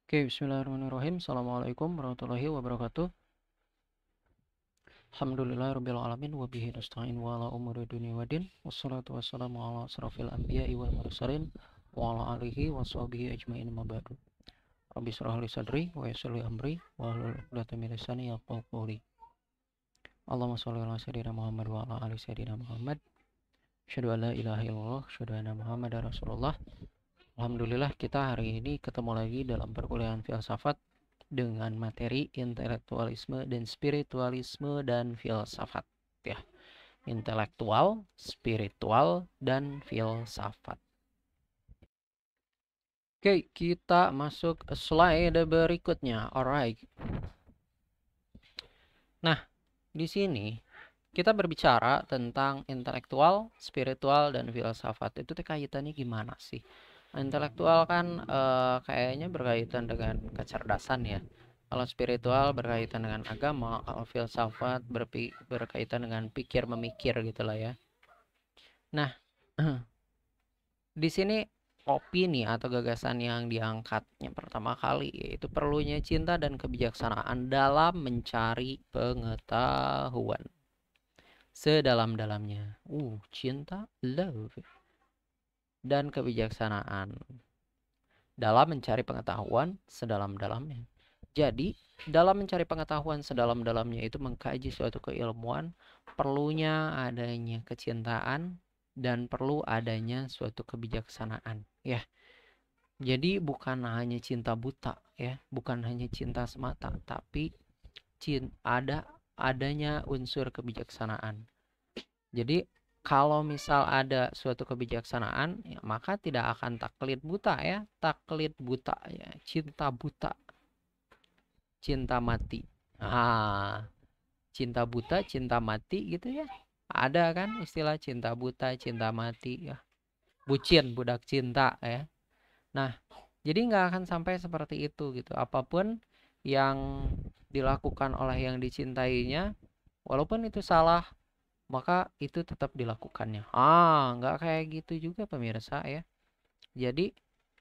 Oke, bismillahirrahmanirrahim. Assalamualaikum warahmatullahi wabarakatuh. Alhamdulillah alamin wa bihi nasta'in wa ala umuri dunya waddin. Wassalatu wassalamu ala asrafil anbiya'i wal mursalin wa ala alihi wa sahbihi ajmain ma ba'du. Rabbi shrah li sadri wa yassir li amri wa hlul 'uqdatam min lisani yafqahu qawli. Allahumma shalli ala sayyidina Muhammad wa ala ali sayyidina Muhammad. Asyhadu an la ilaha illallah, asyhadu anna Muhammadar Rasulullah. Alhamdulillah kita hari ini ketemu lagi dalam perkuliahan filsafat dengan materi intelektualisme dan spiritualisme dan filsafat ya. Intelektual, spiritual, dan filsafat. Oke, kita masuk ke slide berikutnya. Alright. Nah, di sini kita berbicara tentang intelektual, spiritual, dan filsafat. Itu kaitannya gimana sih? Intelektual kan kayaknya berkaitan dengan kecerdasan ya. Kalau spiritual berkaitan dengan agama, kalau filsafat berkaitan dengan pikir memikir gitulah ya. Nah, di sini opini atau gagasan yang diangkatnya pertama kali yaitu perlunya cinta dan kebijaksanaan dalam mencari pengetahuan sedalam-dalamnya. Cinta, love, dan kebijaksanaan dalam mencari pengetahuan sedalam-dalamnya. Jadi, dalam mencari pengetahuan sedalam-dalamnya itu mengkaji suatu keilmuan, perlunya adanya kecintaan dan perlu adanya suatu kebijaksanaan, ya. Jadi bukan hanya cinta buta, ya, bukan hanya cinta semata, tapi adanya unsur kebijaksanaan. Jadi kalau misal ada suatu kebijaksanaan, ya, maka tidak akan taklid buta ya. Taklid buta ya, cinta buta, cinta mati. Cinta buta, cinta mati gitu ya. Ada kan istilah cinta buta, cinta mati ya. Bucin, budak cinta ya. Nah, jadi nggak akan sampai seperti itu gitu. Apapun yang dilakukan oleh yang dicintainya, walaupun itu salah, maka itu tetap dilakukannya. Nggak kayak gitu juga pemirsa ya. Jadi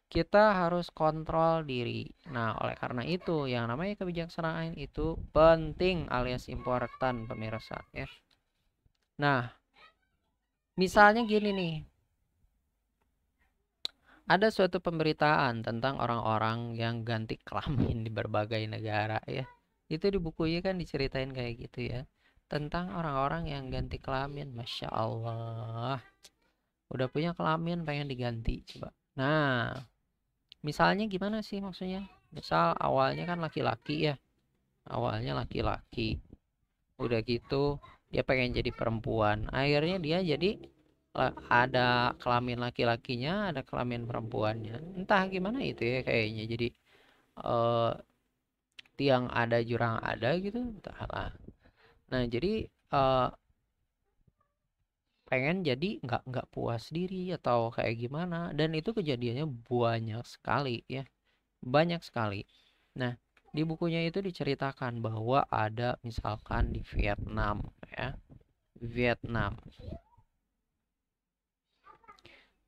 kita harus kontrol diri. Nah, oleh karena itu yang namanya kebijaksanaan itu penting alias important pemirsa ya. Nah, misalnya gini nih. Ada suatu pemberitaan tentang orang-orang yang ganti kelamin di berbagai negara ya. Itu di bukunya kan diceritain kayak gitu ya. Tentang orang-orang yang ganti kelamin. Masya Allah. Udah punya kelamin pengen diganti coba. Nah, misalnya gimana sih maksudnya? Misal awalnya kan laki-laki ya. Awalnya laki-laki. Udah gitu dia pengen jadi perempuan. Akhirnya dia jadi ada kelamin laki-lakinya, ada kelamin perempuannya. Entah gimana itu ya kayaknya. Jadi eh, tiang ada jurang ada gitu, entahlah. Nah, jadi pengen jadi nggak puas diri atau kayak gimana, dan itu kejadiannya banyak sekali ya, banyak sekali. Nah, di bukunya itu diceritakan bahwa ada misalkan di Vietnam ya, Vietnam,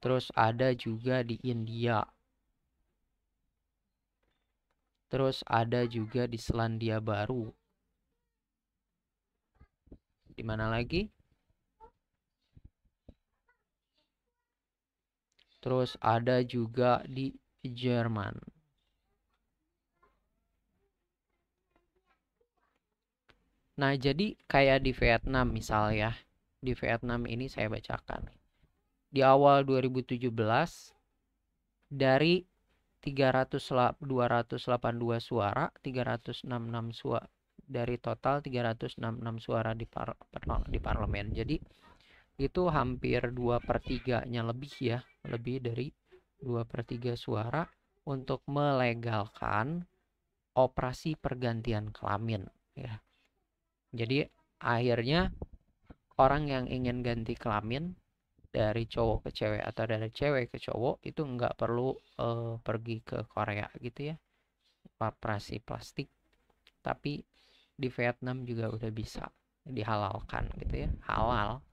terus ada juga di India, terus ada juga di Selandia Baru, di mana lagi, terus ada juga di Jerman. Nah, jadi kayak di Vietnam misal ya. Di Vietnam ini saya bacakan. Di awal 2017 dari 282 suara, 366 suara dari total 366 suara di parlemen. Jadi itu hampir 2/3-nya lebih ya, lebih dari 2/3 suara untuk melegalkan operasi pergantian kelamin ya. Jadi akhirnya orang yang ingin ganti kelamin dari cowok ke cewek atau dari cewek ke cowok itu nggak perlu pergi ke Korea gitu ya, operasi plastik, tapi di Vietnam juga udah bisa dihalalkan gitu ya, halal,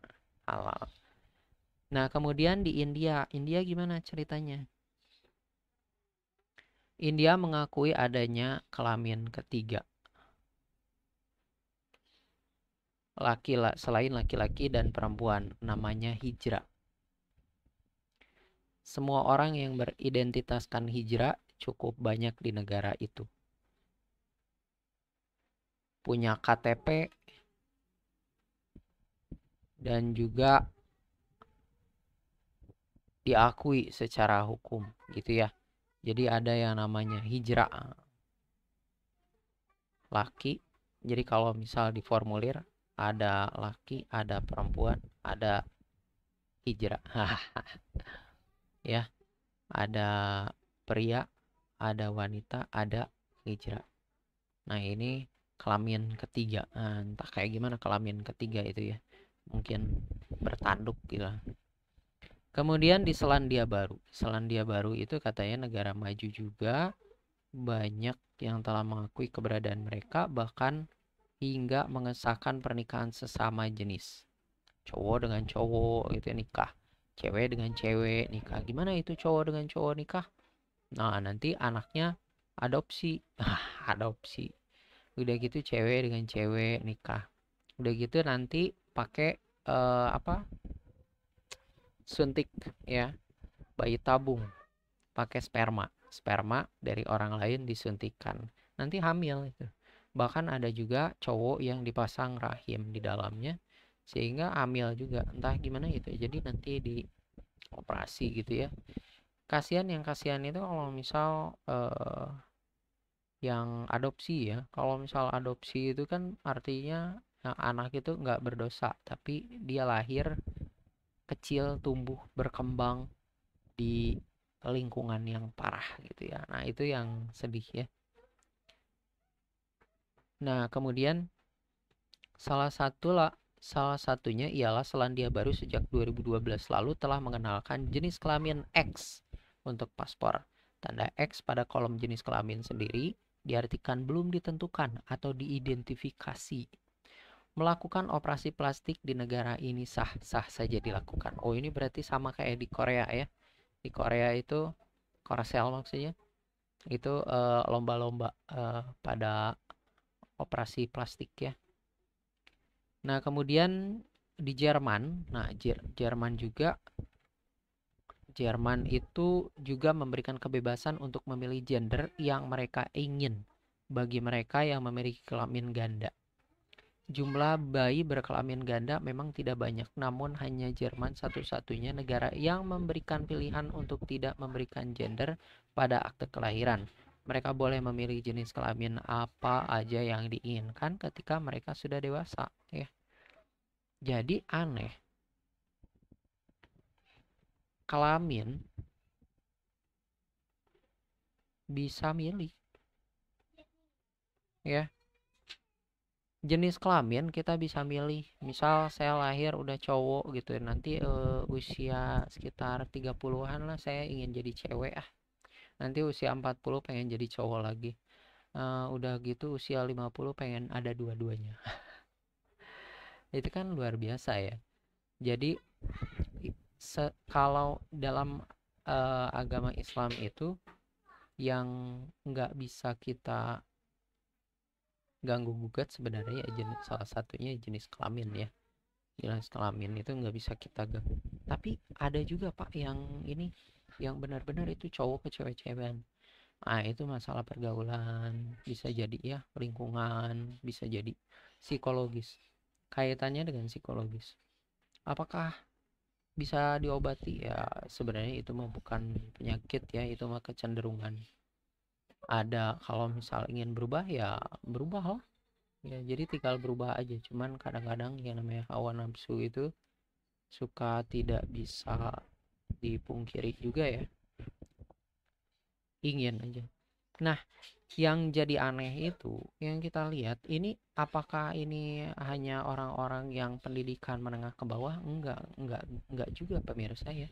halal. Nah, kemudian di India, India gimana ceritanya? India mengakui adanya kelamin ketiga. Selain laki-laki dan perempuan, namanya hijra. Semua orang yang beridentitaskan hijra cukup banyak di negara itu. Punya KTP dan juga diakui secara hukum gitu ya. Jadi ada yang namanya hijra laki. Jadi kalau misal di formulir ada laki, ada perempuan, ada hijra. Ya, ada pria, ada wanita, ada hijra. Nah, ini kelamin ketiga. Nah, entah kayak gimana kelamin ketiga itu ya. Mungkin bertanduk gitu. Kemudian di Selandia Baru. Selandia Baru itu katanya negara maju juga. Banyak yang telah mengakui keberadaan mereka, bahkan hingga mengesahkan pernikahan sesama jenis. Cowok dengan cowok itu nikah. Cewek dengan cewek nikah. Gimana itu cowok dengan cowok nikah? Nah, nanti anaknya adopsi. Adopsi. Udah gitu cewek dengan cewek nikah. Udah gitu nanti pakai apa? Suntik ya, bayi tabung pakai sperma dari orang lain disuntikan, nanti hamil itu. Bahkan ada juga cowok yang dipasang rahim di dalamnya sehingga hamil juga, entah gimana gitu, jadi nanti di operasi gitu ya. Kasihan itu kalau misal yang adopsi ya, kalau misal adopsi itu kan artinya anak itu nggak berdosa tapi dia lahir kecil, tumbuh, berkembang di lingkungan yang parah gitu ya. Nah, itu yang sedih ya. Nah, kemudian salah satunya ialah Selandia Baru sejak 2012 lalu telah mengenalkan jenis kelamin X untuk paspor. Tanda X pada kolom jenis kelamin sendiri diartikan belum ditentukan atau diidentifikasi. Melakukan operasi plastik di negara ini sah-sah saja dilakukan. Oh, ini berarti sama kayak di Korea ya. Di Korea itu, Korsel maksudnya, itu lomba-lomba pada operasi plastik ya. Nah, kemudian di Jerman, Jerman itu juga memberikan kebebasan untuk memilih gender yang mereka ingin bagi mereka yang memiliki kelamin ganda. Jumlah bayi berkelamin ganda memang tidak banyak, namun hanya Jerman satu-satunya negara yang memberikan pilihan untuk tidak memberikan gender pada akte kelahiran. Mereka boleh memilih jenis kelamin apa aja yang diinginkan ketika mereka sudah dewasa, ya. Jadi aneh, kelamin bisa milih, ya. Jenis kelamin kita bisa milih. Misal saya lahir udah cowok gitu, nanti usia sekitar 30-an lah saya ingin jadi cewek. Nanti usia 40 pengen jadi cowok lagi. Udah gitu usia 50 pengen ada dua-duanya. Itu kan luar biasa ya. Jadi kalau dalam agama Islam itu yang nggak bisa kita ganggu gugat sebenarnya ya salah satunya jenis kelamin ya. Jenis kelamin itu nggak bisa kita ganggu. Tapi ada juga Pak yang ini, yang benar-benar itu cowok ke cewek-cewekan. Nah, itu masalah pergaulan, bisa jadi ya lingkungan, bisa jadi psikologis. Kaitannya dengan psikologis. Apakah bisa diobati? Ya, sebenarnya itu mah bukan penyakit ya, itu mah kecenderungan. Ada, kalau misal ingin berubah ya berubah lah. Ya, jadi tinggal berubah aja. Cuman kadang-kadang yang namanya hawa nafsu itu suka tidak bisa dipungkiri juga ya. Ingin aja. Nah, yang jadi aneh itu, yang kita lihat ini, apakah ini hanya orang-orang yang pendidikan menengah ke bawah? Enggak juga pemirsa ya.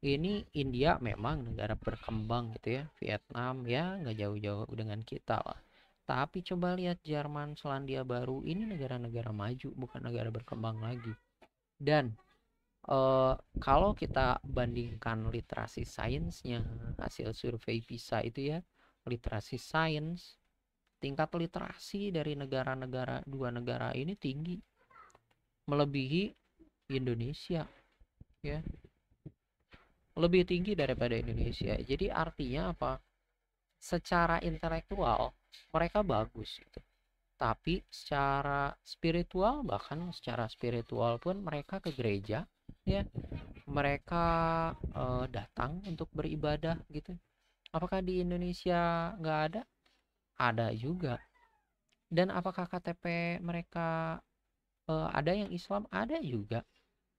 Ini India memang negara berkembang gitu ya, Vietnam ya nggak jauh-jauh dengan kita lah. Tapi coba lihat Jerman, Selandia Baru, ini negara-negara maju, bukan negara berkembang lagi. Dan kalau kita bandingkan literasi sainsnya, hasil survei PISA itu ya, literasi sains, tingkat literasi dari negara-negara, dua negara ini tinggi, melebihi Indonesia, ya, lebih tinggi daripada Indonesia. Jadi artinya apa? Secara intelektual mereka bagus gitu. Tapi secara spiritual, bahkan secara spiritual pun mereka ke gereja, ya. Mereka datang untuk beribadah gitu. Apakah di Indonesia nggak ada? Ada juga. Dan apakah KTP mereka ada yang Islam? Ada juga.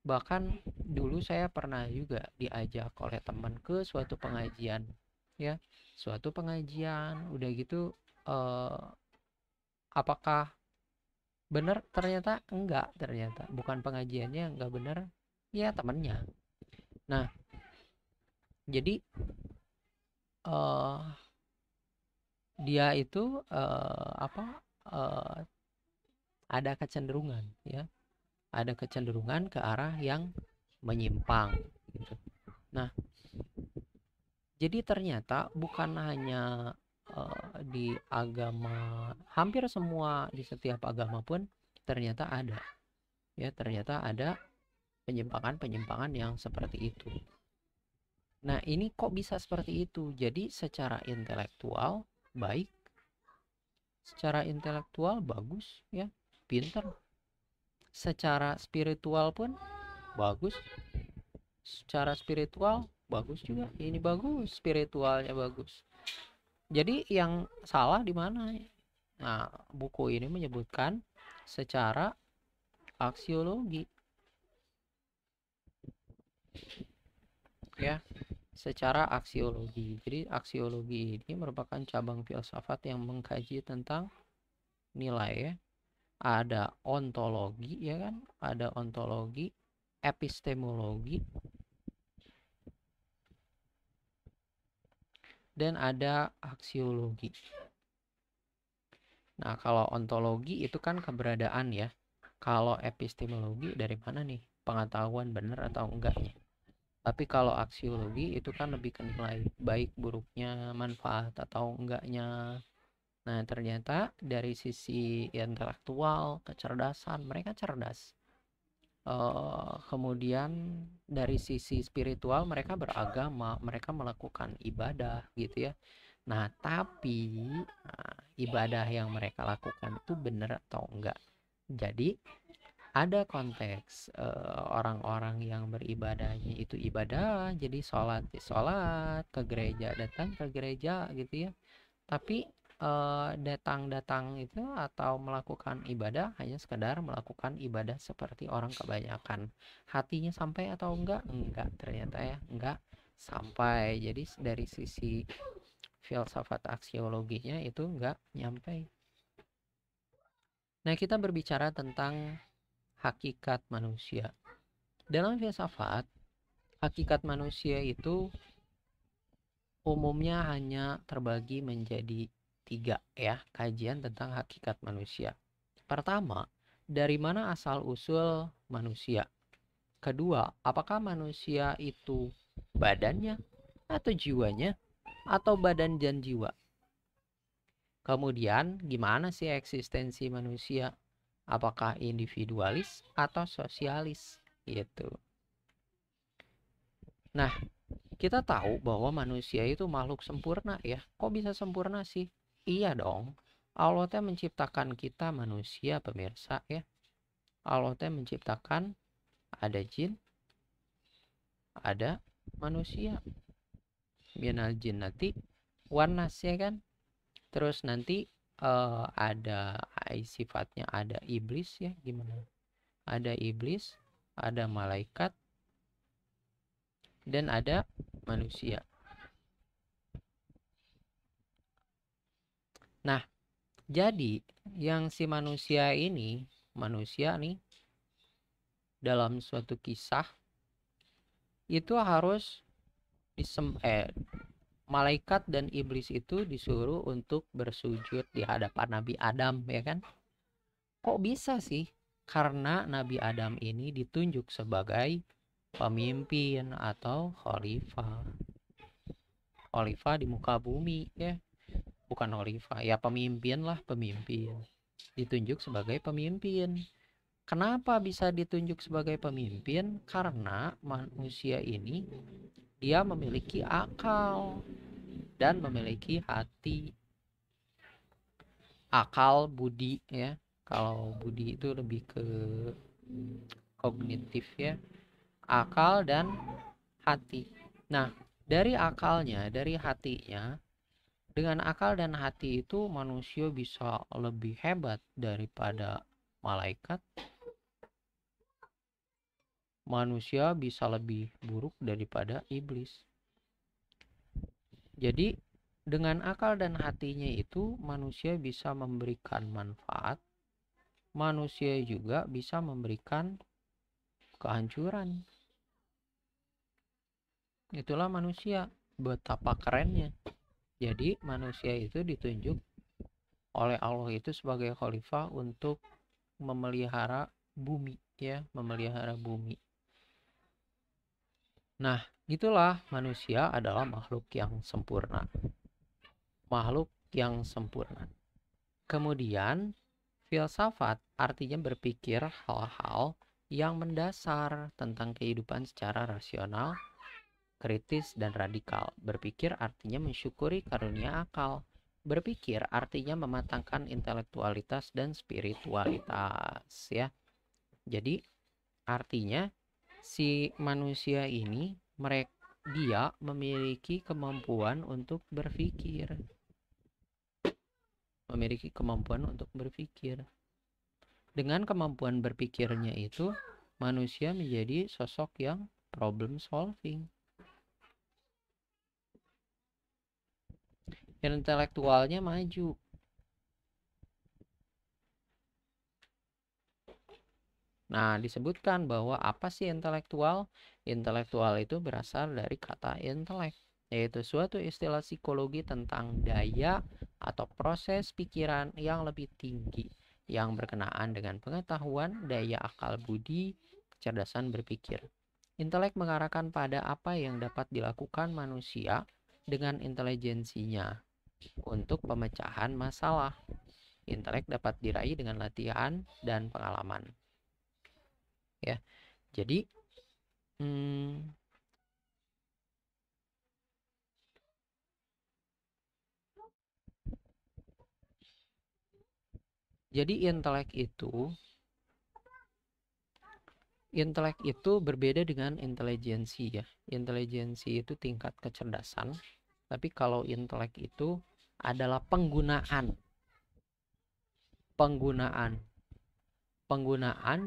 Bahkan dulu saya pernah juga diajak oleh teman ke suatu pengajian, ya, suatu pengajian. Udah gitu, apakah benar? Ternyata enggak, ternyata bukan pengajiannya enggak benar, ya temannya. Nah, jadi eh dia itu apa, eh, ada kecenderungan, ya, ada kecenderungan ke arah yang menyimpang gitu. Nah, jadi ternyata bukan hanya di agama, hampir semua di setiap agama pun ternyata ada, ya, ternyata ada penyimpangan-penyimpangan yang seperti itu. Nah, ini kok bisa seperti itu? Jadi secara intelektual baik, secara intelektual bagus, ya, pinter. Secara spiritual pun bagus, secara spiritual bagus juga. Ini bagus, spiritualnya bagus. Jadi yang salah di mana? Nah, buku ini menyebutkan secara aksiologi, ya, secara aksiologi. Jadi aksiologi ini merupakan cabang filsafat yang mengkaji tentang nilai, ya. Ada ontologi, ya kan? Ada ontologi, epistemologi, dan ada aksiologi. Nah, kalau ontologi itu kan keberadaan, ya. Kalau epistemologi dari mana nih pengetahuan benar atau enggaknya. Tapi kalau aksiologi itu kan lebih ke nilai baik buruknya, manfaat atau enggaknya. Nah, ternyata dari sisi intelektual, kecerdasan, mereka cerdas. Kemudian dari sisi spiritual mereka beragama, mereka melakukan ibadah gitu, ya. Nah, tapi ibadah yang mereka lakukan itu benar atau enggak. Jadi ada konteks orang-orang yang beribadahnya itu ibadah, jadi sholat di sholat, ke gereja datang ke gereja gitu, ya. Tapi datang-datang itu atau melakukan ibadah hanya sekedar melakukan ibadah seperti orang kebanyakan. Hatinya sampai atau enggak? Enggak, ternyata, ya, enggak sampai. Jadi dari sisi filsafat aksiologinya itu enggak nyampe. Nah, kita berbicara tentang hakikat manusia. Dalam filsafat, hakikat manusia itu umumnya hanya terbagi menjadi 3, ya, kajian tentang hakikat manusia. Pertama, dari mana asal-usul manusia? Kedua, apakah manusia itu badannya atau jiwanya atau badan dan jiwa? Kemudian, gimana sih eksistensi manusia? Apakah individualis atau sosialis? Gitu. Nah, kita tahu bahwa manusia itu makhluk sempurna, ya. Kok bisa sempurna sih? Iya dong. Allah teh menciptakan kita manusia, pemirsa, ya. Allah teh menciptakan ada jin, ada manusia. Minal jinnati wan nas, ya kan? Terus nanti ada sifatnya, ada iblis, ya, gimana? Ada iblis, ada malaikat, dan ada manusia. Nah, jadi yang si manusia ini, manusia nih, dalam suatu kisah itu harus malaikat dan iblis itu disuruh untuk bersujud di hadapan Nabi Adam, ya kan? Kok bisa sih? Karena Nabi Adam ini ditunjuk sebagai pemimpin atau khalifah. Khalifah di muka bumi, ya. bukan khalifah, ya pemimpin lah, pemimpin. Ditunjuk sebagai pemimpin. Kenapa bisa ditunjuk sebagai pemimpin? Karena manusia ini dia memiliki akal dan memiliki hati. Akal, budi ya. Kalau budi itu lebih ke kognitif ya. Akal dan hati. Nah, dari akalnya, dari hatinya, dengan akal dan hati itu manusia bisa lebih hebat daripada malaikat. Manusia bisa lebih buruk daripada iblis. Jadi dengan akal dan hatinya itu manusia bisa memberikan manfaat, manusia juga bisa memberikan kehancuran. Itulah manusia, betapa kerennya. Jadi manusia itu ditunjuk oleh Allah itu sebagai khalifah untuk memelihara bumi ya, memelihara bumi. Nah, itulah manusia adalah makhluk yang sempurna. Makhluk yang sempurna. Kemudian, filsafat artinya berpikir hal-hal yang mendasar tentang kehidupan secara rasional, kritis, dan radikal. Berpikir artinya mensyukuri karunia akal. Berpikir artinya mematangkan intelektualitas dan spiritualitas ya. Jadi artinya si manusia ini dia memiliki kemampuan untuk berpikir. Memiliki kemampuan untuk berpikir. Dengan kemampuan berpikirnya itu, manusia menjadi sosok yang problem solving. Intelektualnya maju. Nah, disebutkan bahwa apa sih intelektual? Intelektual itu berasal dari kata intelek, yaitu suatu istilah psikologi tentang daya atau proses pikiran yang lebih tinggi yang berkenaan dengan pengetahuan, daya akal budi, kecerdasan berpikir. Intelek mengarahkan pada apa yang dapat dilakukan manusia dengan intelijensinya untuk pemecahan masalah. Intelek dapat diraih dengan latihan dan pengalaman. Ya, jadi intelek itu berbeda dengan intelijensi ya. Intelijensi itu tingkat kecerdasan, tapi kalau intelek itu adalah penggunaan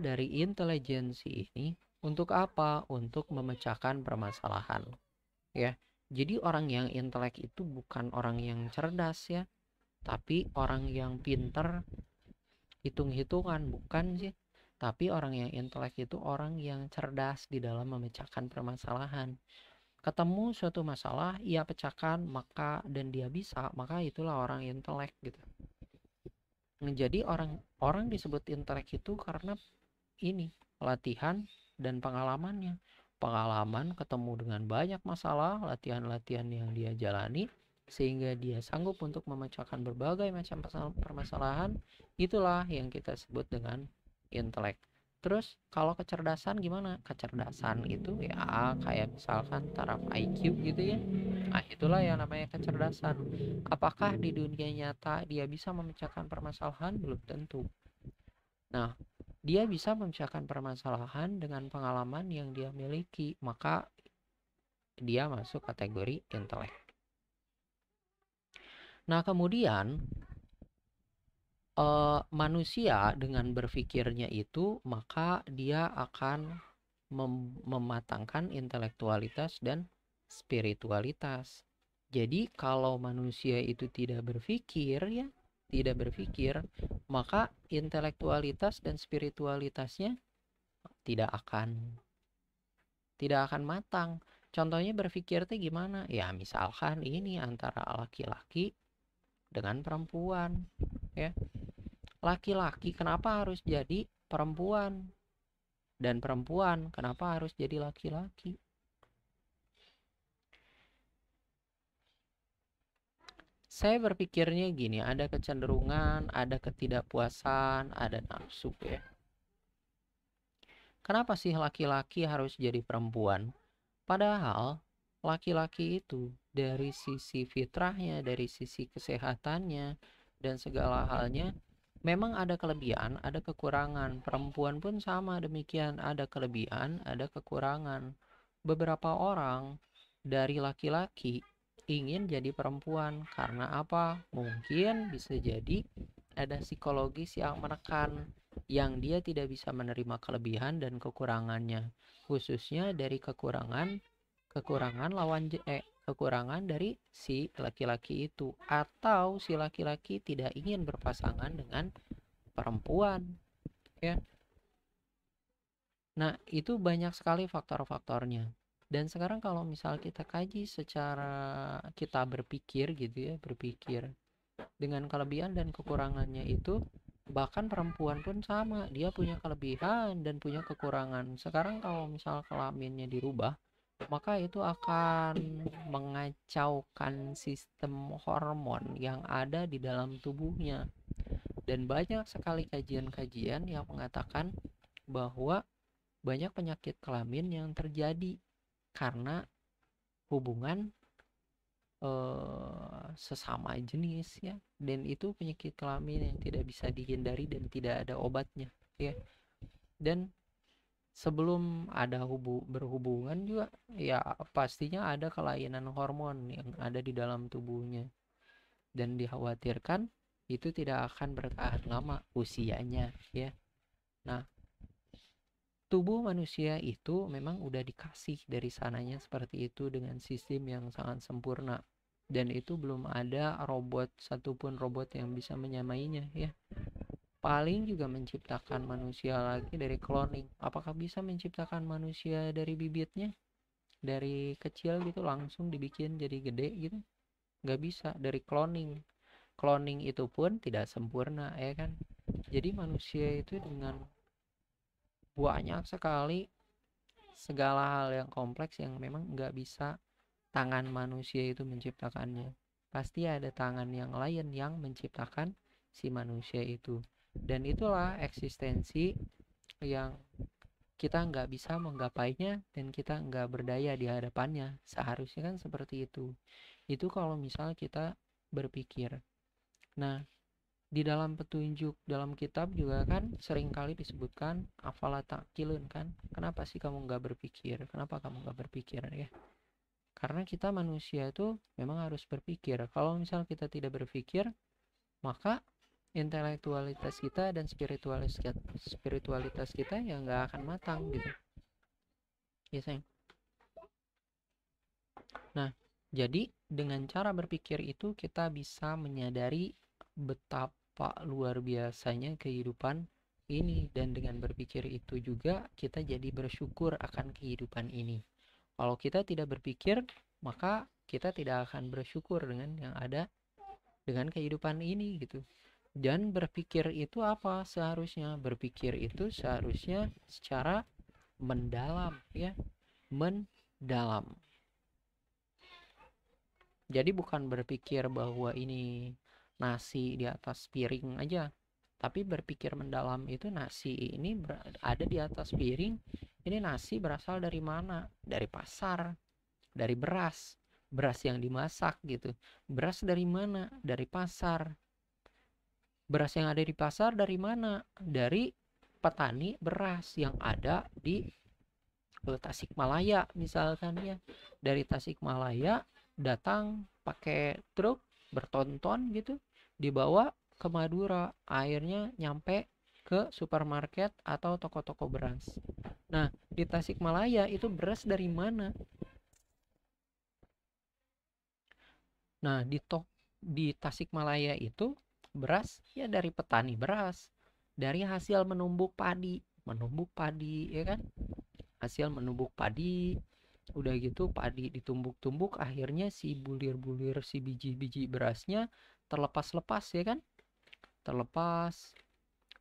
dari intelijensi ini untuk apa? Untuk memecahkan permasalahan ya. Jadi orang yang intelek itu bukan orang yang cerdas ya, tapi orang yang pinter hitung-hitungan, bukan sih. Tapi orang yang intelek itu orang yang cerdas di dalam memecahkan permasalahan. Ketemu suatu masalah, ia pecahkan, dan dia bisa, maka itulah orang intelek gitu. Jadi orang disebut intelek itu karena ini latihan dan pengalamannya. Pengalaman ketemu dengan banyak masalah, latihan-latihan yang dia jalani sehingga dia sanggup untuk memecahkan berbagai macam permasalahan. Itulah yang kita sebut dengan intelek. Terus kalau kecerdasan gimana? Kecerdasan itu ya kayak misalkan taraf IQ gitu ya. Nah, itulah yang namanya kecerdasan. Apakah di dunia nyata dia bisa memecahkan permasalahan? Belum tentu. Nah, dia bisa memecahkan permasalahan dengan pengalaman yang dia miliki, maka dia masuk kategori intelek. Nah, kemudian manusia dengan berpikirnya itu, maka dia akan mematangkan intelektualitas dan spiritualitas. Jadi kalau manusia itu tidak berpikir ya, maka intelektualitas dan spiritualitasnya tidak akan matang. Contohnya berpikir tuh gimana? Ya misalkan ini antara laki-laki dengan perempuan ya. Laki-laki kenapa harus jadi perempuan? Dan perempuan kenapa harus jadi laki-laki? Saya berpikirnya gini, ada kecenderungan, ada ketidakpuasan, ada nafsu ya. Kenapa sih laki-laki harus jadi perempuan? Padahal laki-laki itu dari sisi fitrahnya, dari sisi kesehatannya, dan segala halnya memang ada kelebihan, ada kekurangan. Perempuan pun sama demikian, ada kelebihan, ada kekurangan. Beberapa orang dari laki-laki ingin jadi perempuan karena apa? Mungkin bisa jadi ada psikologis yang menekan, yang dia tidak bisa menerima kelebihan dan kekurangannya, khususnya dari kekurangan dari si laki-laki itu, atau si laki-laki tidak ingin berpasangan dengan perempuan ya. Nah, itu banyak sekali faktor-faktornya. Dan sekarang kalau misal kita kaji secara kita berpikir gitu ya, berpikir dengan kelebihan dan kekurangannya itu, bahkan perempuan pun sama, dia punya kelebihan dan punya kekurangan. Sekarang kalau misal kelaminnya dirubah, maka itu akan mengacaukan sistem hormon yang ada di dalam tubuhnya. Dan banyak sekali kajian-kajian yang mengatakan bahwa banyak penyakit kelamin yang terjadi karena hubungan sesama jenis ya, dan itu penyakit kelamin yang tidak bisa dihindari dan tidak ada obatnya ya. Dan sebelum ada berhubungan juga ya pastinya ada kelainan hormon yang ada di dalam tubuhnya, dan dikhawatirkan itu tidak akan bertahan lama usianya ya. Nah, tubuh manusia itu memang udah dikasih dari sananya seperti itu dengan sistem yang sangat sempurna, dan itu belum ada robot satupun robot yang bisa menyamainya ya. Paling juga menciptakan manusia lagi dari cloning. Apakah bisa menciptakan manusia dari bibitnya, dari kecil gitu langsung dibikin jadi gede gitu? Nggak bisa. Dari cloning. Cloning itu pun tidak sempurna ya kan. Jadi manusia itu dengan banyak sekali segala hal yang kompleks yang memang nggak bisa tangan manusia itu menciptakannya. Pasti ada tangan yang lain yang menciptakan si manusia itu. Dan itulah eksistensi yang kita nggak bisa menggapainya dan kita nggak berdaya di hadapannya. Seharusnya kan seperti itu. Itu kalau misal kita berpikir. Nah, di dalam petunjuk dalam kitab juga kan seringkali disebutkan afala taqilun kan. Kenapa sih kamu nggak berpikir? Kenapa kamu nggak berpikir ya? Karena kita manusia itu memang harus berpikir. Kalau misal kita tidak berpikir, maka intelektualitas kita dan spiritualitas kita ya nggak akan matang gitu. Ya sayang. Nah, jadi dengan cara berpikir itu kita bisa menyadari betapa luar biasanya kehidupan ini, dan dengan berpikir itu juga kita jadi bersyukur akan kehidupan ini. Kalau kita tidak berpikir, maka kita tidak akan bersyukur dengan yang ada dengan kehidupan ini gitu. Dan berpikir itu apa seharusnya? Berpikir itu seharusnya secara mendalam ya, mendalam. Jadi bukan berpikir bahwa ini nasi di atas piring aja, tapi berpikir mendalam itu nasi ini ada di atas piring. Ini nasi berasal dari mana? Dari pasar, dari beras, beras yang dimasak gitu. Beras dari mana? Dari pasar. Beras yang ada di pasar dari mana? Dari petani beras yang ada di Tasikmalaya misalkan ya. Dari Tasikmalaya datang pakai truk bertonton gitu, dibawa ke Madura, akhirnya nyampe ke supermarket atau toko-toko beras. Nah, di Tasikmalaya itu beras dari mana? Nah, di Tasikmalaya itu beras ya dari petani beras, dari hasil menumbuk padi ya kan? Hasil menumbuk padi, udah gitu padi ditumbuk-tumbuk, akhirnya si bulir-bulir si biji-biji berasnya terlepas-lepas ya kan? Terlepas.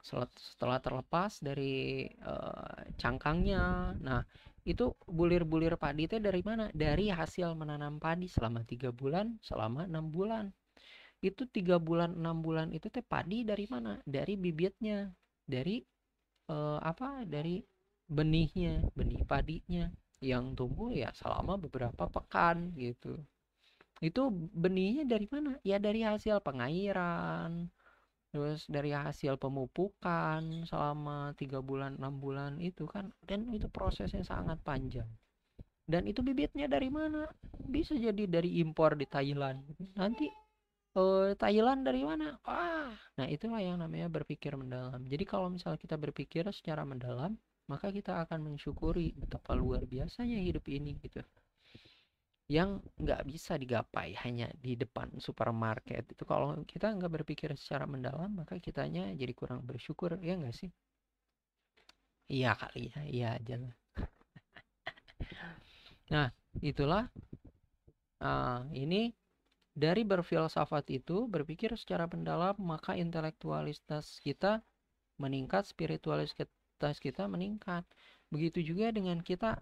Setelah terlepas dari cangkangnya. Nah, itu bulir-bulir padi itu dari mana? Dari hasil menanam padi selama 3 bulan, selama 6 bulan. Itu 3 bulan 6 bulan itu teh padi dari mana? Dari bibitnya, dari dari benihnya, benih padinya yang tumbuh ya selama beberapa pekan gitu. Itu benihnya dari mana? Ya dari hasil pengairan, terus dari hasil pemupukan selama 3 bulan 6 bulan itu kan, dan itu prosesnya sangat panjang. Dan itu bibitnya dari mana? Bisa jadi dari impor di Thailand. Nanti Thailand dari mana? Nah itulah yang namanya berpikir mendalam. Jadi kalau misalnya kita berpikir secara mendalam, maka kita akan mensyukuri betapa luar biasanya hidup ini gitu. Yang nggak bisa digapai hanya di depan supermarket. Itu kalau kita nggak berpikir secara mendalam, maka kitanya jadi kurang bersyukur, ya nggak sih? Iya kali ya, iya aja lah. Nah, itulah ini dari berfilsafat itu, berpikir secara mendalam, maka intelektualitas kita meningkat, spiritualitas kita meningkat. Begitu juga dengan kita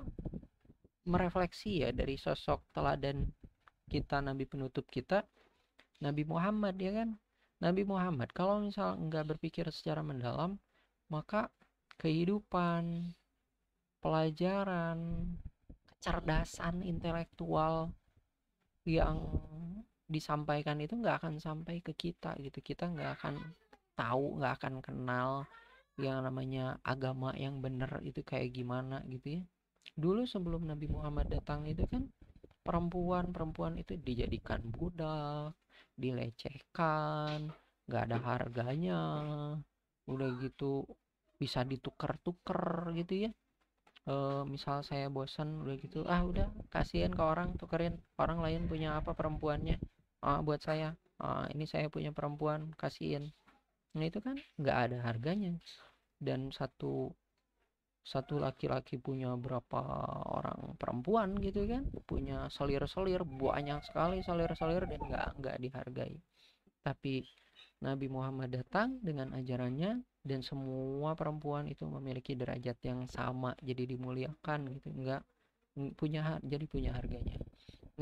merefleksi ya dari sosok teladan kita, nabi penutup kita, Nabi Muhammad, ya kan? Nabi Muhammad kalau misal nggak berpikir secara mendalam, maka kehidupan, pelajaran, kecerdasan intelektual yang disampaikan itu nggak akan sampai ke kita gitu. Kita nggak akan tahu, nggak akan kenal yang namanya agama yang benar itu kayak gimana gitu ya. Dulu sebelum Nabi Muhammad datang itu kan perempuan itu dijadikan budak, dilecehkan, nggak ada harganya, udah gitu bisa ditukar-tuker gitu ya. Misal saya bosan udah gitu, udah kasihin ke orang, tukerin orang lain punya apa perempuannya, buat saya, ini saya punya perempuan, kasihin. Nah itu kan nggak ada harganya. Dan satu satu laki-laki punya berapa orang perempuan gitu kan, punya selir-selir banyak sekali, selir-selir, dan nggak dihargai. Tapi Nabi Muhammad datang dengan ajarannya, dan semua perempuan itu memiliki derajat yang sama, jadi dimuliakan gitu, nggak jadi punya harganya.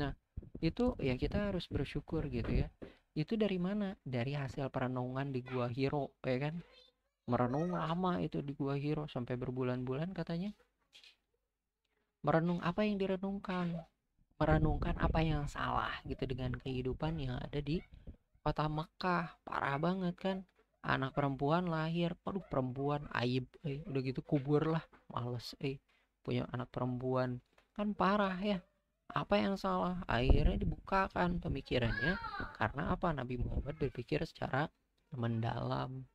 Nah itu ya kita harus bersyukur gitu ya. Itu dari mana? Dari hasil perenungan di Gua Hiro, ya kan? Merenung lama itu di Gua Hiro sampai berbulan-bulan katanya. Merenung apa yang direnungkan? Merenungkan apa yang salah gitu dengan kehidupan yang ada di kota Mekah. Parah banget kan? Anak perempuan lahir, aduh perempuan aib, udah gitu kubur lah, males, punya anak perempuan, kan parah ya. Apa yang salah? Akhirnya dibukakan pemikirannya, karena apa? Nabi Muhammad berpikir secara mendalam.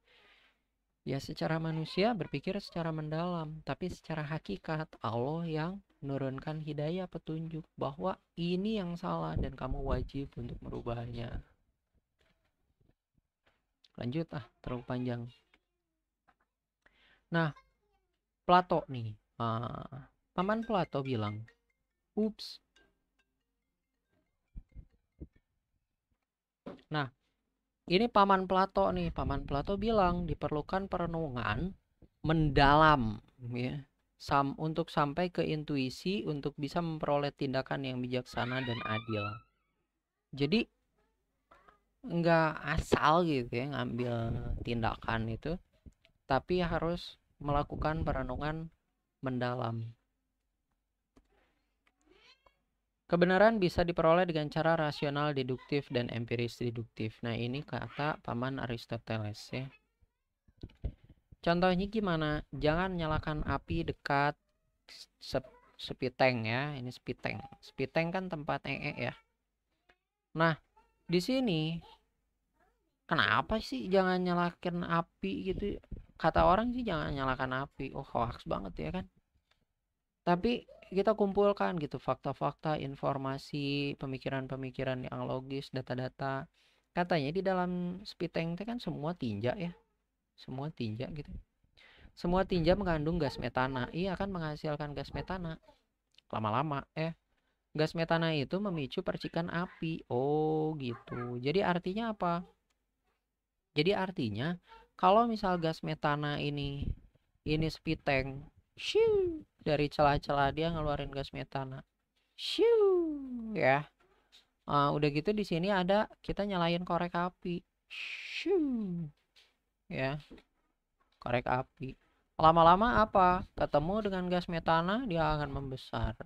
Ya secara manusia berpikir secara mendalam, tapi secara hakikat Allah yang menurunkan hidayah, petunjuk bahwa ini yang salah dan kamu wajib untuk merubahnya. Lanjut, terlalu panjang. Nah, Plato nih, Paman Plato bilang, ups. Nah, ini Paman Plato nih, Paman Plato bilang diperlukan perenungan mendalam ya, untuk sampai ke intuisi untuk bisa memperoleh tindakan yang bijaksana dan adil. Jadi nggak asal gitu ya ngambil tindakan itu, tapi harus melakukan perenungan mendalam. Kebenaran bisa diperoleh dengan cara rasional deduktif dan empiris deduktif. Nah ini kata Paman Aristoteles ya. Contohnya gimana? Jangan nyalakan api dekat sepiteng ya. Ini sepiteng. Sepiteng kan tempat ya. Nah, di sini kenapa sih jangan nyalakan api gitu? Kata orang sih jangan nyalakan api. Oh, hoax banget ya kan? Tapi kita kumpulkan gitu fakta-fakta, informasi, pemikiran-pemikiran yang logis, data-data. Katanya di dalam sepiteng itu kan semua tinja ya. Semua tinja gitu. Semua tinja mengandung gas metana. Iya kan menghasilkan gas metana. Lama-lama gas metana itu memicu percikan api. Oh gitu. Jadi artinya apa? Jadi artinya kalau misal gas metana ini sepiteng, shoo, dari celah-celah dia ngeluarin gas metana, shoo, ya. Udah gitu di sini ada kita nyalain korek api. Shoo, ya, korek api. Lama-lama apa? Ketemu dengan gas metana, dia akan membesar.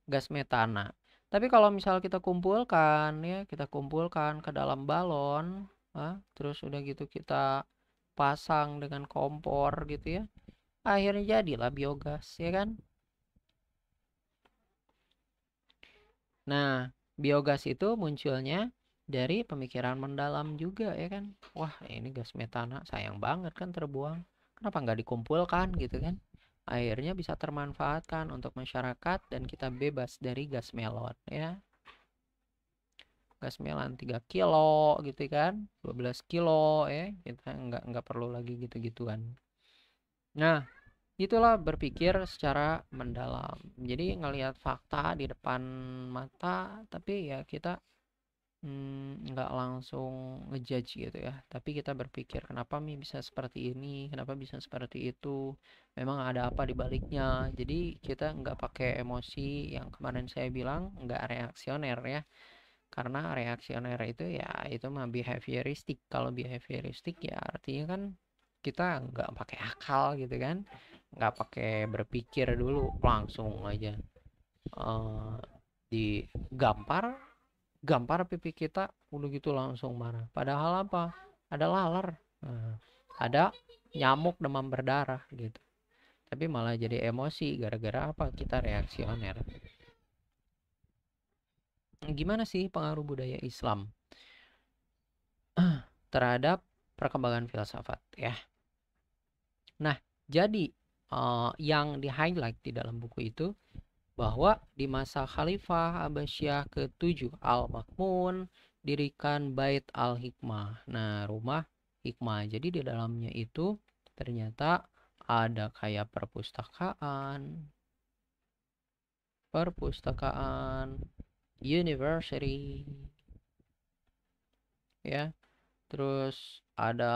Gas metana. Tapi kalau misal kita kumpulkan ya, kita kumpulkan ke dalam balon, terus udah gitu kita pasang dengan kompor gitu ya. Akhirnya jadilah biogas, ya kan? Nah, biogas itu munculnya dari pemikiran mendalam juga ya kan. Wah, ini gas metana sayang banget kan terbuang. Kenapa nggak dikumpulkan gitu kan? Akhirnya bisa termanfaatkan untuk masyarakat dan kita bebas dari gas melon ya. Gas melon 3 kilo gitu kan. 12 kilo ya. Kita nggak perlu lagi gitu-gituan. Nah, itulah berpikir secara mendalam. Jadi ngelihat fakta di depan mata, tapi ya kita nggak langsung ngejudge gitu ya. Tapi kita berpikir kenapa Mi bisa seperti ini, kenapa bisa seperti itu. Memang ada apa di baliknya. Jadi kita nggak pakai emosi yang kemarin saya bilang, nggak reaksioner ya. Karena reaksioner itu ya itu mah behavioristik. Kalau behavioristik ya artinya kan kita nggak pakai akal gitu kan, nggak pakai berpikir dulu, langsung aja eh, digampar gampar pipi kita udah gitu langsung marah. Padahal apa? Ada laler, nah, ada nyamuk demam berdarah gitu. Tapi malah jadi emosi gara-gara apa? Kita reaksioner. Gimana sih pengaruh budaya Islam terhadap perkembangan filsafat ya? Nah, jadi yang di-highlight di dalam buku itu bahwa di masa Khalifah Abbasiyah ke-7 Al-Ma'mun dirikan Bait Al-Hikmah. Nah, rumah hikmah. Jadi di dalamnya itu ternyata ada kayak perpustakaan, university, ya. Terus ada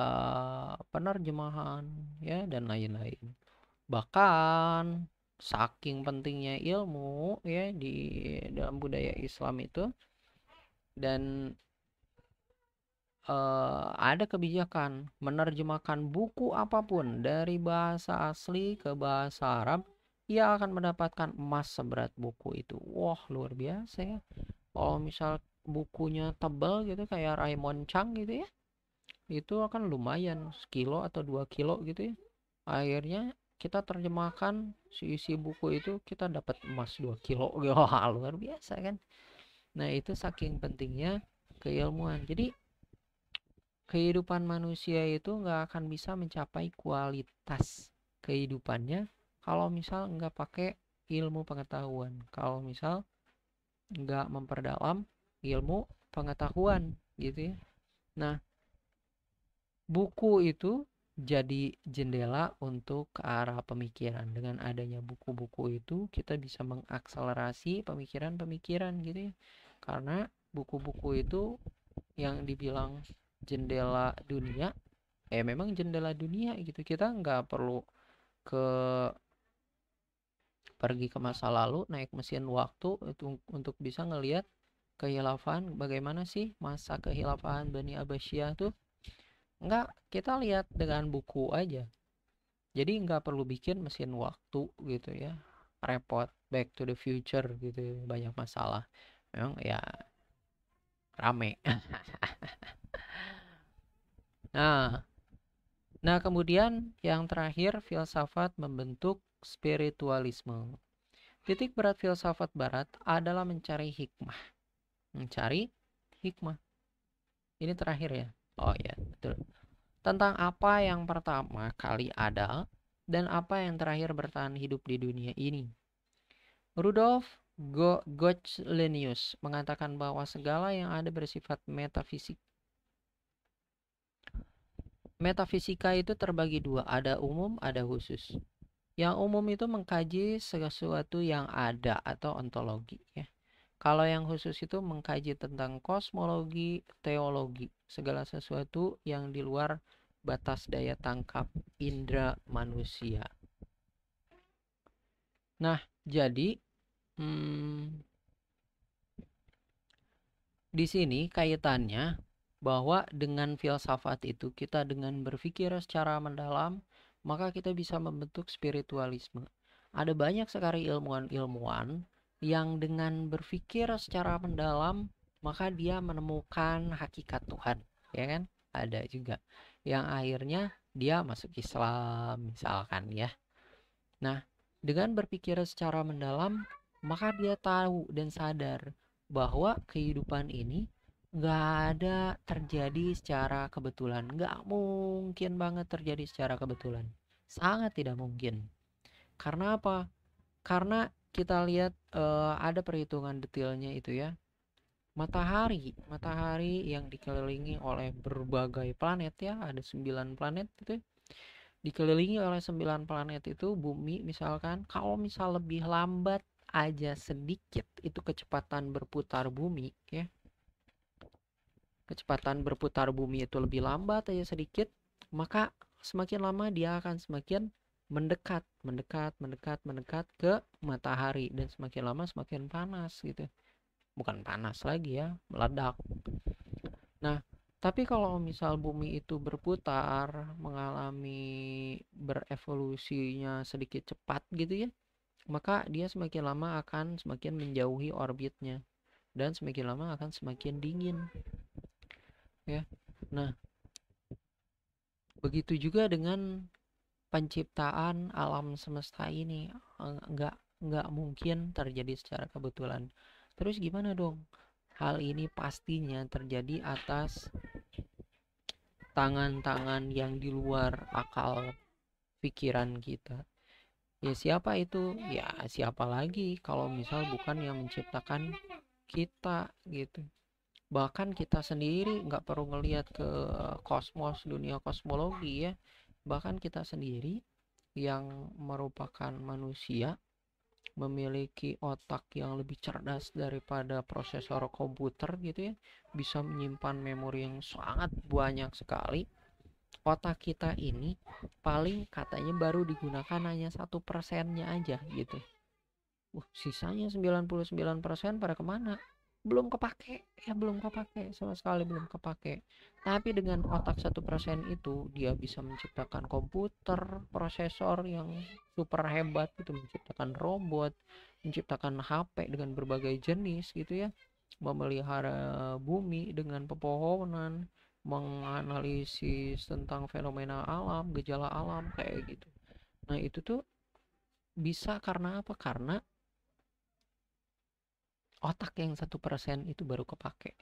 penerjemahan, ya, dan lain-lain. Bahkan saking pentingnya ilmu ya di dalam budaya Islam itu, dan ada kebijakan menerjemahkan buku apapun dari bahasa asli ke bahasa Arab, ia akan mendapatkan emas seberat buku itu. Wah, luar biasa ya. Kalau misal bukunya tebal gitu kayak Raymond Chang gitu ya, itu akan lumayan sekilo atau 2 kilo gitu ya. Akhirnya kita terjemahkan si isi buku itu, kita dapat emas 2 kilo. Wah, luar biasa kan. Nah, itu saking pentingnya keilmuan. Jadi kehidupan manusia itu nggak akan bisa mencapai kualitas kehidupannya kalau misal nggak pakai ilmu pengetahuan. Kalau misal nggak memperdalam ilmu pengetahuan gitu ya. Nah, buku itu jadi jendela untuk ke arah pemikiran. Dengan adanya buku-buku itu kita bisa mengakselerasi pemikiran-pemikiran gitu ya. Karena buku-buku itu yang dibilang jendela dunia, memang jendela dunia gitu. Kita nggak perlu ke pergi ke masa lalu naik mesin waktu itu untuk bisa ngelihat kehilafan, bagaimana sih masa kehilafan Bani Abbasiyah tuh. Nggak, kita lihat dengan buku aja. Jadi nggak perlu bikin mesin waktu gitu ya, repot, back to the future gitu ya. Banyak masalah memang ya, rame. Nah, kemudian yang terakhir, filsafat membentuk spiritualisme. Titik berat filsafat barat adalah mencari hikmah. Mencari hikmah. Ini terakhir ya. Oh ya, betul. Tentang apa yang pertama kali ada dan apa yang terakhir bertahan hidup di dunia ini. Rudolf Goclenius mengatakan bahwa segala yang ada bersifat metafisik. Metafisika itu terbagi dua, ada umum, ada khusus. Yang umum itu mengkaji sesuatu yang ada atau ontologi ya. Kalau yang khusus itu mengkaji tentang kosmologi, teologi, segala sesuatu yang di luar batas daya tangkap indera manusia. Nah, jadi hmm, Di sini kaitannya bahwa dengan filsafat itu kita dengan berpikir secara mendalam, maka kita bisa membentuk spiritualisme. Ada banyak sekali ilmuwan-ilmuwan yang dengan berpikir secara mendalam, maka dia menemukan hakikat Tuhan, ya kan? Ada juga yang akhirnya dia masuk Islam misalkan ya. Nah, dengan berpikir secara mendalam, maka dia tahu dan sadar bahwa kehidupan ini nggak ada terjadi secara kebetulan. Nggak mungkin banget terjadi secara kebetulan. Sangat tidak mungkin. Karena apa? Karena kita lihat ada perhitungan detailnya itu ya. Matahari yang dikelilingi oleh berbagai planet ya, ada 9 planet itu ya. Dikelilingi oleh 9 planet itu bumi misalkan, kalau misal lebih lambat aja sedikit itu kecepatan berputar bumi ya, kecepatan berputar bumi itu lebih lambat aja sedikit, maka semakin lama dia akan semakin mendekat mendekat mendekat mendekat ke matahari, dan semakin lama semakin panas gitu, bukan panas lagi ya, meledak. Nah, tapi kalau misal bumi itu berputar, mengalami berevolusinya sedikit cepat gitu ya, maka dia semakin lama akan semakin menjauhi orbitnya, dan semakin lama akan semakin dingin ya. Nah, begitu juga dengan penciptaan alam semesta ini. Nggak mungkin terjadi secara kebetulan. Terus gimana dong? Hal ini pastinya terjadi atas tangan-tangan yang di luar akal pikiran kita. Ya siapa itu? Ya siapa lagi kalau misal bukan yang menciptakan kita gitu. Bahkan kita sendiri nggak perlu ngelihat ke kosmos, dunia kosmologi ya. Bahkan kita sendiri yang merupakan manusia memiliki otak yang lebih cerdas daripada prosesor komputer gitu ya, bisa menyimpan memori yang sangat banyak sekali. Otak kita ini paling katanya baru digunakan hanya 1%-nya aja gitu. Sisanya 99% pada kemana? Belum kepake, ya belum kepake, sama sekali belum kepake. Tapi dengan otak 1% itu dia bisa menciptakan komputer, prosesor yang super hebat gitu, menciptakan robot, menciptakan HP dengan berbagai jenis gitu ya, memelihara bumi dengan pepohonan, menganalisis tentang fenomena alam, gejala alam kayak gitu. Nah, itu tuh bisa karena apa? Karena otak yang 1% itu baru kepake.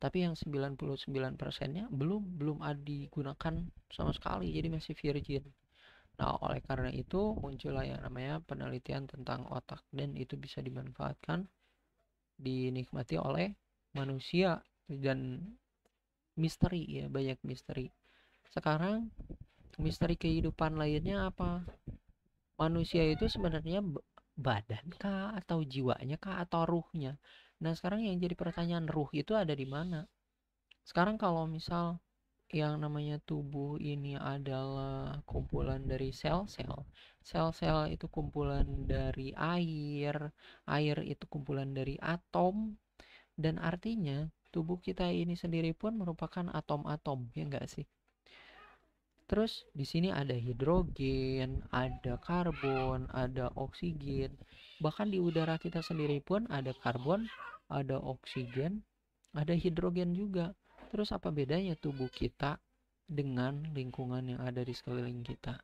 Tapi yang 99%-nya belum ada digunakan sama sekali. Jadi masih virgin. Nah, oleh karena itu muncullah yang namanya penelitian tentang otak, dan itu bisa dimanfaatkan, dinikmati oleh manusia, dan misteri ya, banyak misteri. Sekarang misteri kehidupan lainnya apa? Manusia itu sebenarnya badan kah, atau jiwanya kah, atau ruhnya? Nah, sekarang yang jadi pertanyaan, ruh itu ada di mana? Sekarang kalau misal yang namanya tubuh ini adalah kumpulan dari sel-sel, sel-sel itu kumpulan dari air, air itu kumpulan dari atom, dan artinya tubuh kita ini sendiri pun merupakan atom-atom, ya enggak sih? Terus di sini ada hidrogen, ada karbon, ada oksigen. Bahkan di udara kita sendiri pun ada karbon, ada oksigen, ada hidrogen juga. Terus apa bedanya tubuh kita dengan lingkungan yang ada di sekeliling kita?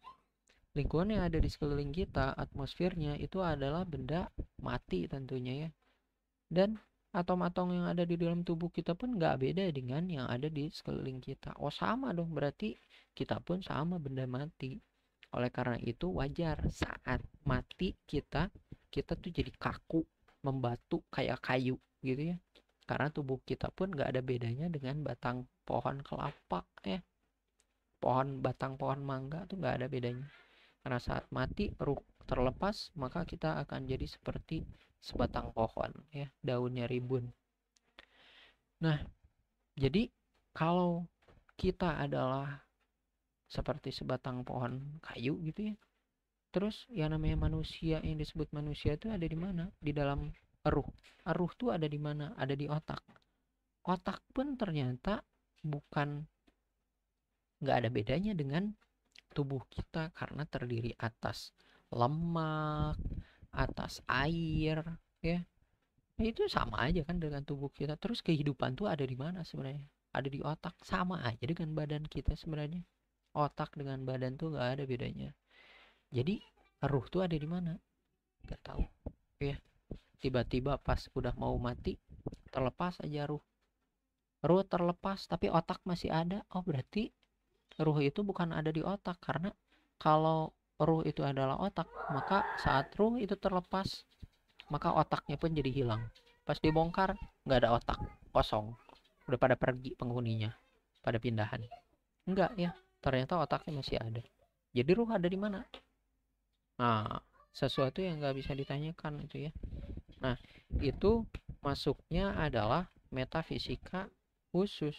Lingkungan yang ada di sekeliling kita, atmosfernya itu adalah benda mati tentunya ya. Dan atom-atom yang ada di dalam tubuh kita pun nggak beda dengan yang ada di sekeliling kita. Oh sama dong, berarti kita pun sama, benda mati. Oleh karena itu wajar saat mati kita tuh jadi kaku, membatu kayak kayu gitu ya. Karena tubuh kita pun nggak ada bedanya dengan batang pohon kelapa ya. Batang pohon mangga tuh nggak ada bedanya. Karena saat mati ruh terlepas, maka kita akan jadi seperti sebatang pohon ya, daunnya rimbun. Nah, jadi kalau kita adalah seperti sebatang pohon kayu gitu ya, terus yang namanya manusia, yang disebut manusia itu ada di mana? Di dalam ruh. Ruh tuh ada di mana? Ada di otak. otak pun ternyata bukan, nggak ada bedanya dengan tubuh kita karena terdiri atas lemak, atas air, ya. Nah, itu sama aja kan dengan tubuh kita. Terus kehidupan tuh ada di mana sebenarnya? Ada di otak. Sama aja dengan badan kita sebenarnya. Otak dengan badan tuh nggak ada bedanya. Jadi ruh tuh ada di mana? Gak tahu. Ya, tiba-tiba pas udah mau mati, terlepas aja ruh. Ruh terlepas, tapi otak masih ada. Oh, berarti ruh itu bukan ada di otak. Karena kalau ruh itu adalah otak, maka saat ruh itu terlepas, maka otaknya pun jadi hilang. Pas dibongkar, nggak ada otak, kosong. Udah pada pergi penghuninya, pada pindahan. Enggak ya, ternyata otaknya masih ada. Jadi ruh ada di mana? Nah, sesuatu yang nggak bisa ditanyakan itu ya. Nah, itu masuknya adalah metafisika khusus,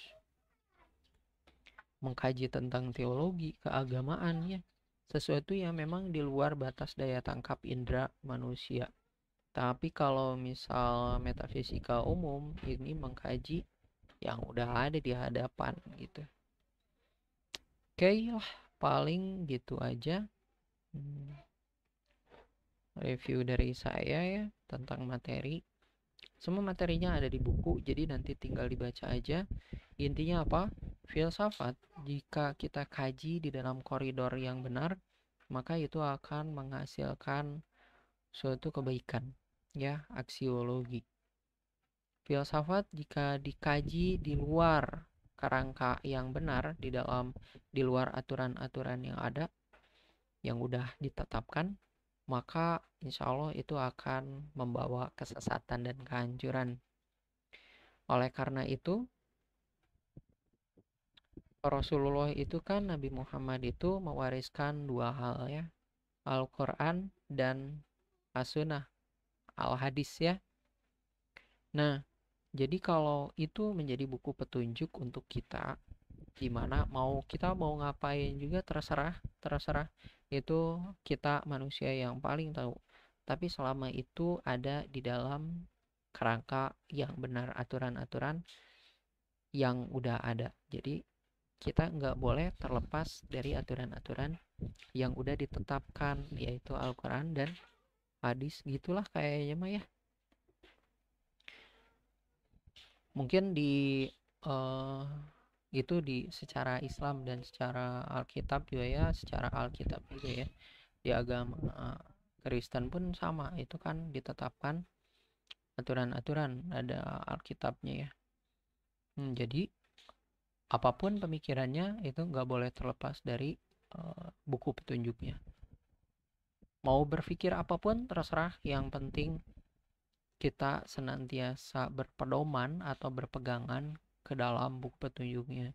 mengkaji tentang teologi keagamaan ya. Sesuatu yang memang di luar batas daya tangkap indera manusia. Tapi kalau misal metafisika umum ini mengkaji yang udah ada di hadapan gitu. Oke lah, paling gitu aja. Review dari saya ya tentang materi. Semua materinya ada di buku, jadi nanti tinggal dibaca aja. Intinya apa? Filsafat, jika kita kaji di dalam koridor yang benar, maka itu akan menghasilkan suatu kebaikan, ya, aksiologi. Filsafat jika dikaji di luar kerangka yang benar, di luar aturan-aturan yang ada, yang udah ditetapkan, maka insya Allah itu akan membawa kesesatan dan kehancuran. Oleh karena itu, Rasulullah itu kan, Nabi Muhammad itu mewariskan dua hal ya, Al-Quran dan As-Sunnah, Al-Hadis ya. Nah, jadi kalau itu menjadi buku petunjuk untuk kita, dimana kita mau ngapain juga terserah itu kita manusia yang paling tahu. Tapi selama itu ada di dalam kerangka yang benar, aturan-aturan yang udah ada. Jadi kita nggak boleh terlepas dari aturan-aturan yang udah ditetapkan, yaitu Al-Quran dan hadis. Gitulah kayaknya mah ya. Mungkin uh, itu di secara Islam dan secara Alkitab juga ya, secara Alkitab juga ya. Di agama Kristen pun sama, itu kan ditetapkan aturan-aturan, ada Alkitabnya ya. Jadi apapun pemikirannya itu nggak boleh terlepas dari buku petunjuknya. Mau berpikir apapun terserah, yang penting kita senantiasa berpedoman atau berpegangan ke dalam buku petunjuknya.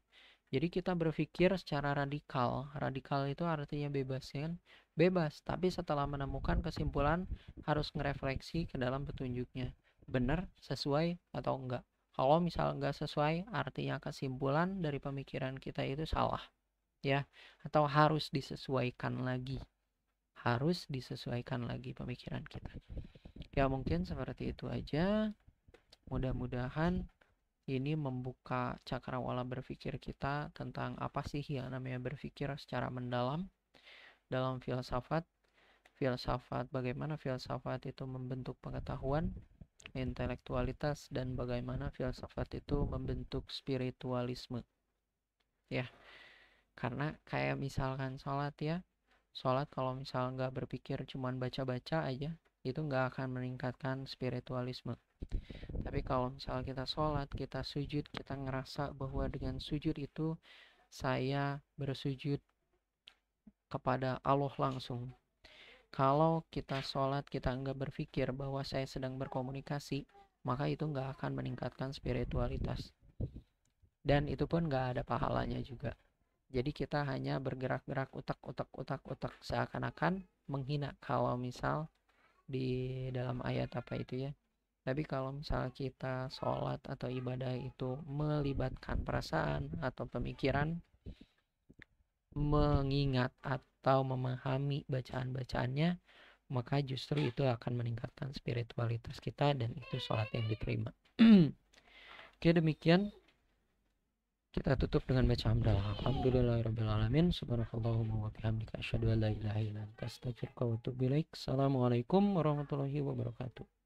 Jadi kita berpikir secara radikal. Radikal itu artinya bebas ya kan? Bebas, tapi setelah menemukan kesimpulan harus ngerefleksi ke dalam petunjuknya. Benar, sesuai atau enggak. Kalau misal enggak sesuai, artinya kesimpulan dari pemikiran kita itu salah. Ya, atau harus disesuaikan lagi. Harus disesuaikan lagi pemikiran kita. Ya mungkin seperti itu aja. Mudah-mudahan ini membuka cakrawala berpikir kita tentang apa sih yang namanya berpikir secara mendalam dalam filsafat. Filsafat, bagaimana filsafat itu membentuk pengetahuan, intelektualitas, dan bagaimana filsafat itu membentuk spiritualisme. Ya, karena kayak misalkan sholat ya, sholat kalau misal nggak berpikir cuman baca-baca aja, itu nggak akan meningkatkan spiritualisme. Tapi kalau misal kita sholat, kita sujud, kita ngerasa bahwa dengan sujud itu saya bersujud kepada Allah langsung. Kalau kita sholat, kita nggak berpikir bahwa saya sedang berkomunikasi, maka itu nggak akan meningkatkan spiritualitas. Dan itu pun nggak ada pahalanya juga. Jadi kita hanya bergerak-gerak utak seakan-akan menghina kalau misal di dalam ayat apa itu ya. Tapi kalau misal kita sholat atau ibadah itu melibatkan perasaan atau pemikiran, mengingat atau memahami bacaan-bacaannya, maka justru itu akan meningkatkan spiritualitas kita dan itu sholat yang diterima. Oke, demikian kita tutup dengan baca hamdalah. Alhamdulillahirabbil alamin. Subhanakallahumma wa bihamdika asyhadu an la ilaha illa anta astaghfiruka wa atubu ilaik. Assalamualaikum warahmatullahi wabarakatuh.